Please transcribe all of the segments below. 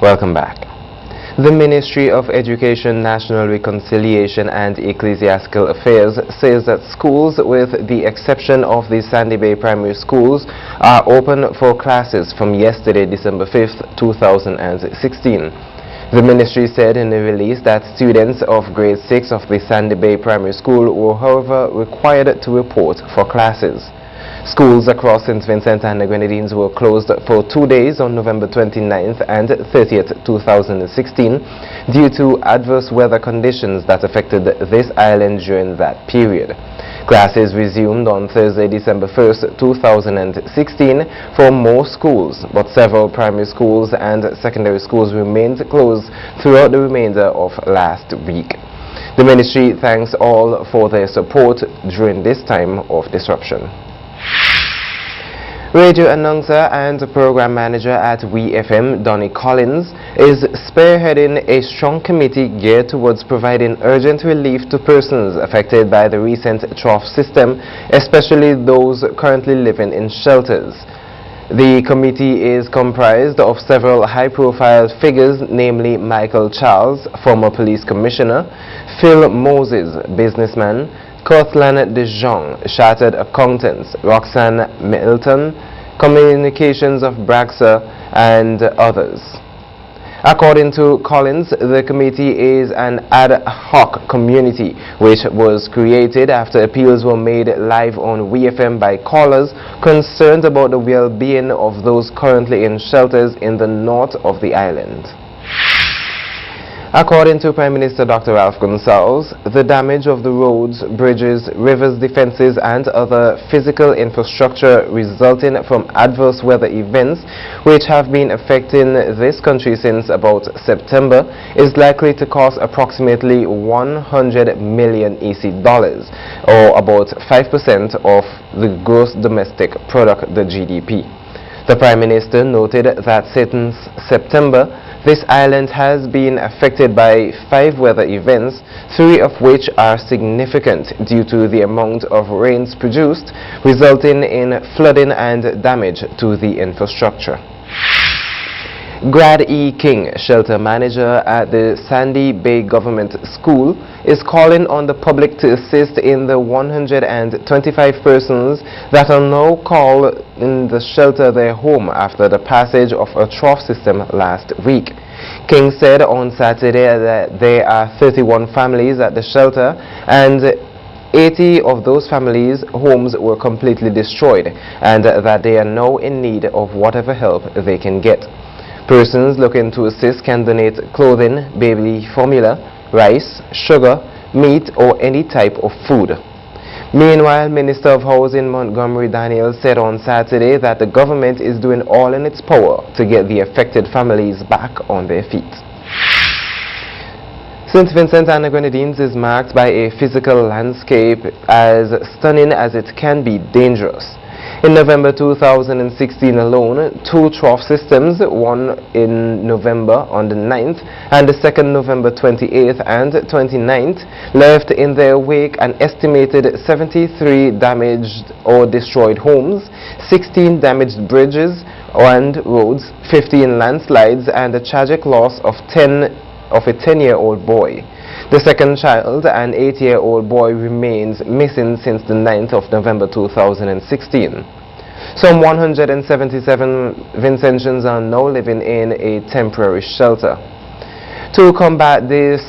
Welcome back. The Ministry of Education, National Reconciliation and Ecclesiastical Affairs says that schools, with the exception of the Sandy Bay Primary Schools, are open for classes from yesterday, December 5th, 2016. The ministry said in a release that students of grade 6 of the Sandy Bay Primary School were, however, required to report for classes. Schools across St. Vincent and the Grenadines were closed for 2 days on November 29th and 30th, 2016 due to adverse weather conditions that affected this island during that period. Classes resumed on Thursday, December 1st, 2016 for most schools, but several primary schools and secondary schools remained closed throughout the remainder of last week. The ministry thanks all for their support during this time of disruption. Radio announcer and program manager at WeFM, Donnie Collins, is spearheading a strong committee geared towards providing urgent relief to persons affected by the recent trough system, especially those currently living in shelters. The committee is comprised of several high-profile figures, namely Michael Charles, former police commissioner, Phil Moses, businessman, Cortland De Jong, chartered accountants, Roxanne Milton, communications of Braxa, and others. According to Collins, the committee is an ad hoc community which was created after appeals were made live on WeFM by callers concerned about the well-being of those currently in shelters in the north of the island. According to Prime Minister Dr. Ralph Gonsalves, the damage of the roads, bridges, rivers, defenses and other physical infrastructure resulting from adverse weather events which have been affecting this country since about September is likely to cost approximately 100 million EC dollars, or about 5% of the gross domestic product, the GDP. The Prime Minister noted that since September, this island has been affected by 5 weather events, 3 of which are significant due to the amount of rains produced, resulting in flooding and damage to the infrastructure. Grad E. King, shelter manager at the Sandy Bay Government School, is calling on the public to assist in the 125 persons that are now called in the shelter their home after the passage of a trough system last week. King said on Saturday that there are 31 families at the shelter and 80 of those families' homes were completely destroyed and that they are now in need of whatever help they can get. Persons looking to assist can donate clothing, baby formula, rice, sugar, meat or any type of food. Meanwhile, Minister of Housing Montgomery Daniel said on Saturday that the government is doing all in its power to get the affected families back on their feet. St. Vincent and the Grenadines is marked by a physical landscape as stunning as it can be dangerous. In November 2016 alone, 2 trough systems, one in November on the 9th and the second November 28th and 29th, left in their wake an estimated 73 damaged or destroyed homes, 16 damaged bridges and roads, 15 landslides, and the tragic loss of a 10-year-old boy. The second child, an 8-year-old boy, remains missing since the 9th of November 2016. Some 177 Vincentians are now living in a temporary shelter. To combat this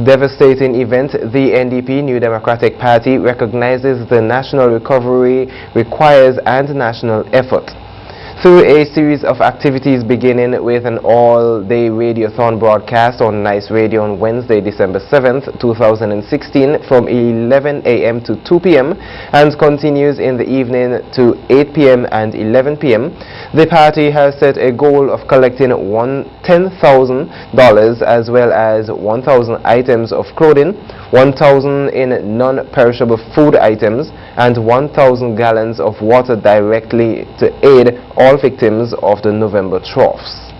devastating event, the NDP, New Democratic Party, recognizes the national recovery requires and national effort. Through a series of activities beginning with an all-day radiothon broadcast on Nice Radio on Wednesday, December 7th, 2016 from 11 a.m. to 2 p.m. and continues in the evening to 8 p.m. and 11 p.m. The party has set a goal of collecting $10,000 as well as 1,000 items of clothing, 1,000 in non-perishable food items, and 1,000 gallons of water directly to aid all victims of the November troughs.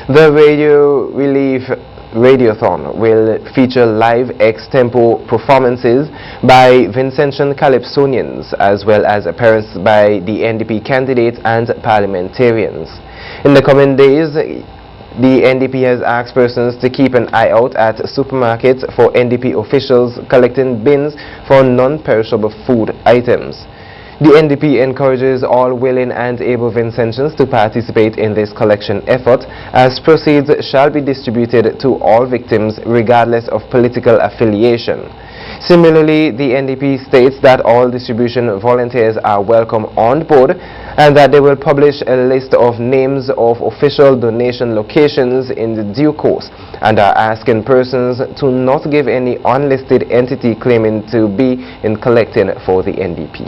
The Radio Relief Radiothon will feature live ex-tempo performances by Vincentian Calypsonians as well as appearances by the NDP candidates and parliamentarians. In the coming days, The NDP has asked persons to keep an eye out at supermarkets for NDP officials collecting bins for non-perishable food items. The NDP encourages all willing and able Vincentians to participate in this collection effort, as proceeds shall be distributed to all victims regardless of political affiliation. Similarly, the NDP states that all distribution volunteers are welcome on board and that they will publish a list of names of official donation locations in the due course, and are asking persons to not give any unlisted entity claiming to be in collecting for the NDP.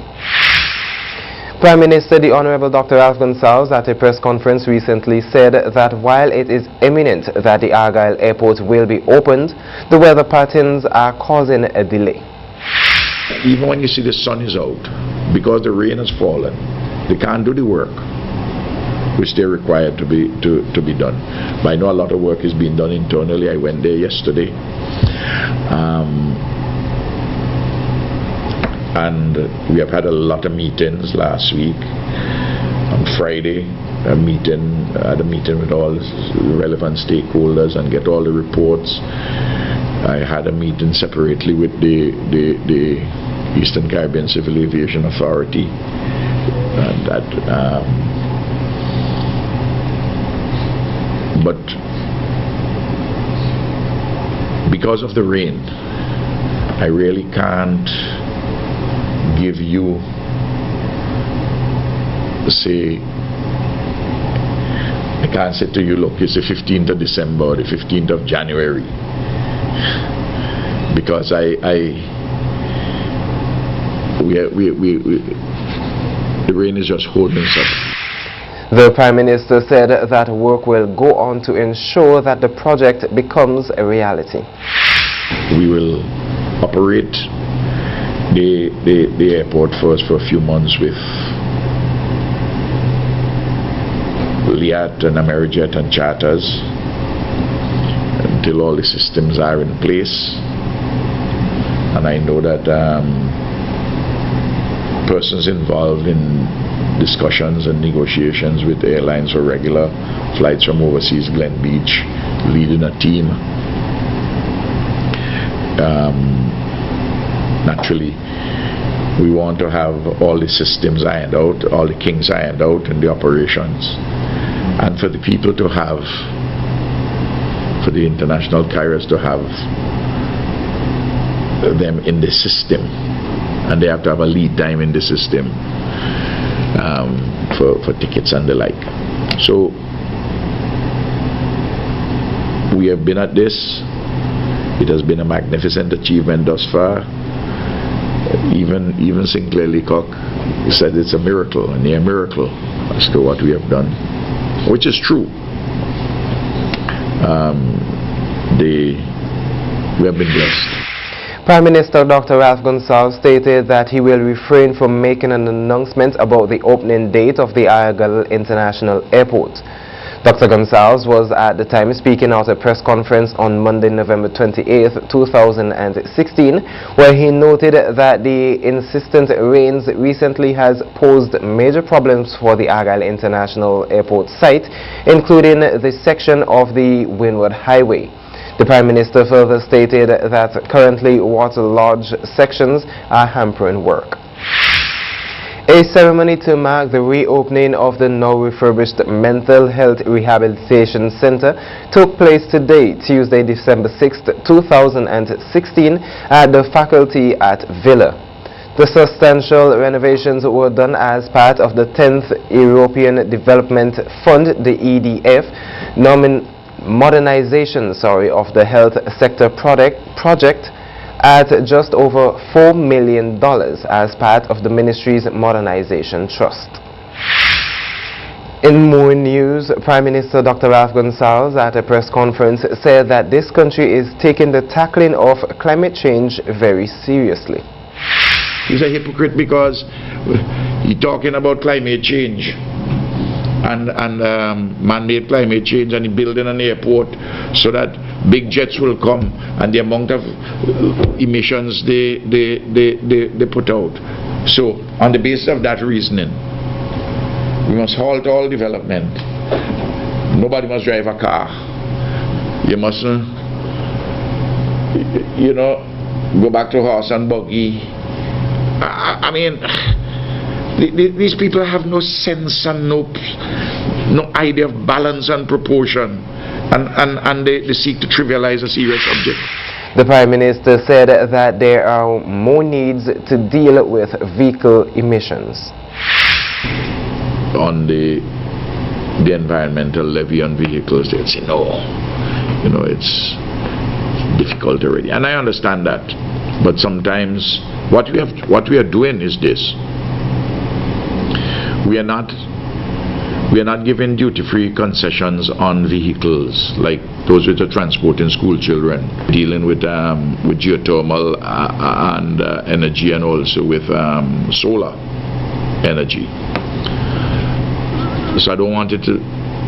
Prime Minister the Honorable Dr. Ralph Gonsalves at a press conference recently said that while it is imminent that the Argyle Airport will be opened, the weather patterns are causing a delay. Even when you see the sun is out, because the rain has fallen, they can't do the work which they're required to be done. But I know a lot of work is being done internally. I went there yesterday. And we have had a lot of meetings last week. On Friday, I had a meeting with all relevant stakeholders and get all the reports. I had a meeting separately with the Eastern Caribbean Civil Aviation Authority. But because of the rain, I really can't give you, I can't say to you, look, it's the 15th of December or the 15th of January, because the rain is just holding us up. The Prime Minister said that work will go on to ensure that the project becomes a reality. We will operate the airport first for a few months with Liat and Amerijet and charters until all the systems are in place. And I know that persons involved in discussions and negotiations with airlines for regular flights from overseas, Glen Beach, leading a team. Naturally, we want to have all the systems ironed out, all the kinks ironed out in the operations, and for the people to have, for the international carriers to have them in the system, and they have to have a lead time in the system for tickets and the like. So we have been at this. It has been a magnificent achievement thus far. Even Sinclair Leacock said it's a miracle, a near miracle, as to what we have done, which is true. We have been blessed. Prime Minister Dr. Ralph Gonsalves stated that he will refrain from making an announcement about the opening date of the Argyle International Airport. Dr. Gonsalves was at the time speaking at a press conference on Monday, November 28, 2016, where he noted that the insistent rains recently has posed major problems for the Argyle International Airport site, including the section of the Windward Highway. The Prime Minister further stated that currently waterlogged sections are hampering work. A ceremony to mark the reopening of the now refurbished Mental Health Rehabilitation Center took place today, Tuesday, December 6, 2016, at the faculty at Villa. The substantial renovations were done as part of the 10th European Development Fund, the EDF, modernization of the health sector project at just over $4 million as part of the ministry's modernization trust. In more news, Prime Minister Dr. Ralph Gonsalves at a press conference said that this country is taking the tackling of climate change very seriously. He's a hypocrite because he's talking about climate change and man-made climate change, and building an airport so that big jets will come, and the amount of emissions they put out. So on the basis of that reasoning, we must halt all development. Nobody must drive a car. You mustn't, you know, go back to horse and buggy. I mean, these people have no sense and no idea of balance and proportion, and they seek to trivialize a serious subject. The Prime Minister said that there are more needs to deal with vehicle emissions. On the environmental levy on vehicles, they'll say no, you know, it's difficult already, and I understand that. But sometimes what we are doing is this: we are not giving duty-free concessions on vehicles like those which are transporting school children, dealing with geothermal and energy, and also with solar energy. So I don't want it to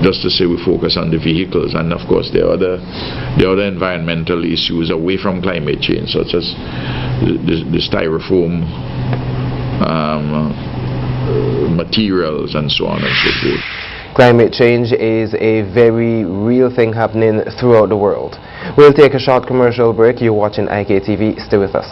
just to say we focus on the vehicles, and of course there are other environmental issues away from climate change, such as the styrofoam materials and so on and so forth. Climate change is a very real thing happening throughout the world. We'll take a short commercial break. You're watching IKtv. Stay with us.